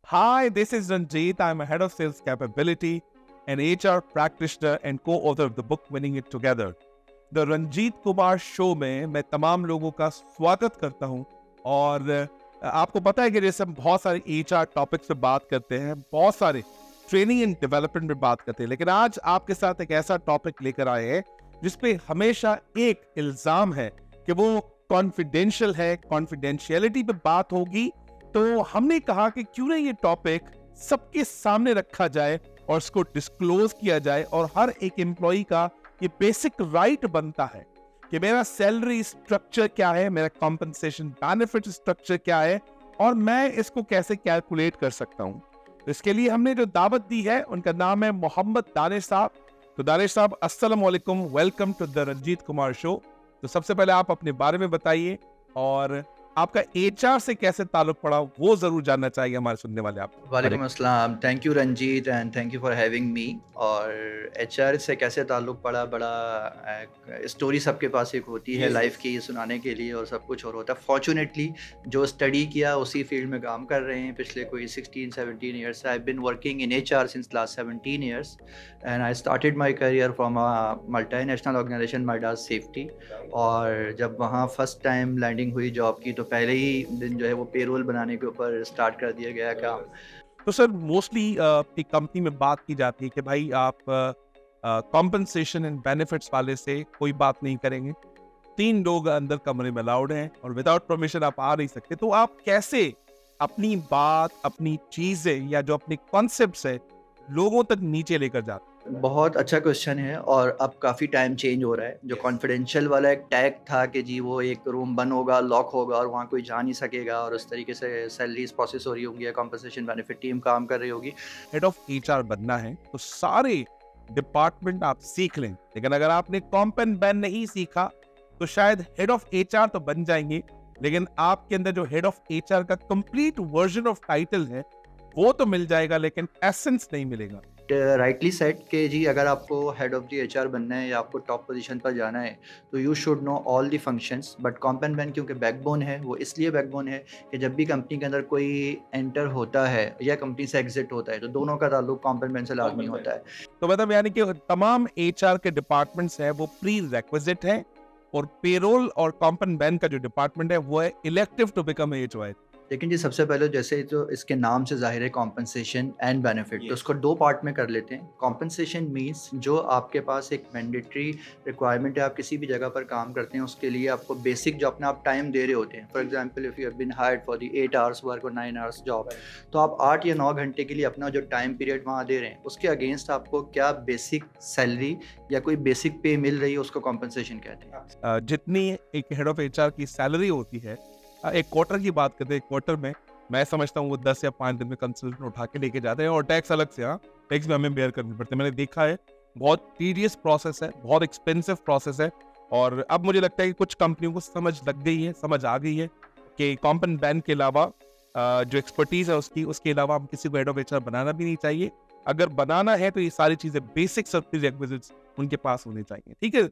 Hi, this is Ranjit. I'm a head of sales capability, an HR practitioner and co-author of the book Winning It Together. The Ranjit Kumar show में मैं तमाम लोगों का स्वागत करता हूं और आपको पता है कि जैसे हम बहुत सारे HR टॉपिक्स पे बात करते हैं, बहुत सारे ट्रेनिंग एंड डेवलपमेंट पे बात करते हैं, लेकिन आज आपके साथ एक ऐसा टॉपिक लेकर आए हैं जिसपे हमेशा एक इल्जाम है कि वो कॉन्फिडेंशियल है, कॉन्फिडेंशियलिटी पे बात होगी। तो हमने कहा कि क्यों ना ये टॉपिक सबके सामने रखा जाए और उसको डिस्क्लोज किया जाए और हर एक एम्प्लॉय का ये बेसिक राइट बनता है कि मेरा सैलरी स्ट्रक्चर क्या है, मेरा कॉम्पनसेशन बेनिफिट स्ट्रक्चर क्या है और मैं इसको कैसे कैलकुलेट कर सकता हूँ। तो इसके लिए हमने जो दावत दी है उनका नाम है मोहम्मद दानिश साहब। तो दानिश साहब, अस्सलाम वालेकुम, welcome to the Ranjit Kumar show. तो सबसे पहले आप अपने बारे में बताइए और आपका एचआर से कैसे ताल्लुक पड़ा वो जरूर जानना चाहिए हमारे सुनने वाले आपको। वालेकुम अस्सलाम, thank you Ranjit and thank you for having me. और एचआर से कैसे ताल्लुक़ पड़ा, बड़ा स्टोरी सबके पास एक होती है लाइफ की सुनाने के लिए और सब कुछ और होता है। फॉर्चुनेटली जो स्टडी किया उसी फील्ड में काम कर रहे हैं पिछले कोई 16-17 years. I have been working in HR since last 17 years and I started my career from a multinational organisation Midas safety. और जब वहाँ फर्स्ट टाइम लैंडिंग हुई जॉब की तो पहले ही दिन जो है वो पेरोल बनाने के ऊपर स्टार्ट कर दिया गया काम। तो सर मोस्टली एक कंपनी में बात की जाती है कि भाई आप कॉम्पनसेशन एंड बेनिफिट्स वाले से कोई बात नहीं करेंगे, 3 लोग अंदर कमरे में अलाउड हैं और विदाउट परमिशन आप आ नहीं सकते। तो आप कैसे अपनी बात, अपनी चीजें या जो अपने कॉन्सेप्ट्स है लोगों तक नीचे लेकर जाते? बहुत अच्छा क्वेश्चन है और अब काफ़ी टाइम चेंज हो रहा है। जो कॉन्फिडेंशियल वाला एक टैग था कि जी वो एक रूम बंद होगा, लॉक होगा और वहाँ कोई जा नहीं सकेगा और उस तरीके से सैलरीज प्रोसेस हो रही होंगी या कॉम्पनसेशन बेनिफिट टीम काम कर रही होगी। हेड ऑफ एचआर बनना है तो सारे डिपार्टमेंट आप सीख लें, लेकिन अगर आपने कॉम्प एंड बैन नहीं सीखा तो शायद हेड ऑफ एचआर तो बन जाएंगे, लेकिन आपके अंदर जो हेड ऑफ एचआर का कंप्लीट वर्जन ऑफ टाइटल है वो तो मिल जाएगा लेकिन एसेंस नहीं मिलेगा। राइटली सेट कि जी अगर आपको हेड ऑफ द एचआर बनना है या आपको टॉप पोजीशन पर जाना है तो you should know all the functions. But comp and ban क्योंकि बैकबोन है, वो इसलिए बैकबोन है कि जब भी कंपनी के अंदर कोई एंटर होता है या कंपनी से एग्जिट होता है तो दोनों का ताल्लुक कॉम्प एंड बैन से लाजमी होता है। तो मतलब यानी कि तमाम एचआर के डिपार्टमेंट्स हैं वो प्री रिक्विजिट हैं और पेरोल और कॉम्प एंड बैन का जो डिपार्टमेंट है वो है इलेक्टिव टू बिकम एचआर। लेकिन जी सबसे पहले जैसे तो इसके नाम से जाहिर है कॉम्पनसेशन एंड बेनिफिट, तो उसको 2 पार्ट में कर लेते हैं। कॉम्पनसेशन मींस जो आपके पास एक मैंडेटरी रिक्वायरमेंट है, आप किसी भी जगह पर काम करते हैं उसके लिए आपको बेसिक जो अपना आप टाइम दे रहे होते हैं। For example if you have been hired for the 8 hours work और 9 आवर्स जॉब, तो आप 8 या 9 घंटे के लिए अपना जो टाइम पीरियड वहाँ दे रहे हैं उसके अगेंस्ट आपको क्या बेसिक सैलरी या कोई बेसिक पे मिल रही है, उसको कॉम्पनसेशन कहते हैं। जितनी एक हेड ऑफ एचआर की सैलरी होती है, एक क्वार्टर की बात करते हैं, एक क्वार्टर में मैं समझता हूँ वो 10 या 5 दिन में कंसल्टेंट उठा के लेके जाते हैं और टैक्स अलग से, टैक्स भी हमें बेयर करनी पड़ती है। मैंने देखा है बहुत टीडियस प्रोसेस है, बहुत एक्सपेंसिव प्रोसेस है और अब मुझे लगता है कि कुछ कंपनियों को समझ लग गई है, समझ आ गई है कि कॉम्प एंड बैन के अलावा जो एक्सपर्टीज है उसके अलावा हम किसी को हेड ऑफ एचआर बनाना भी नहीं चाहिए। अगर बनाना है तो ये सारी चीजें बेसिक सब प्रीरेक्विजिट्स उनके पास होनी चाहिए। ठीक है।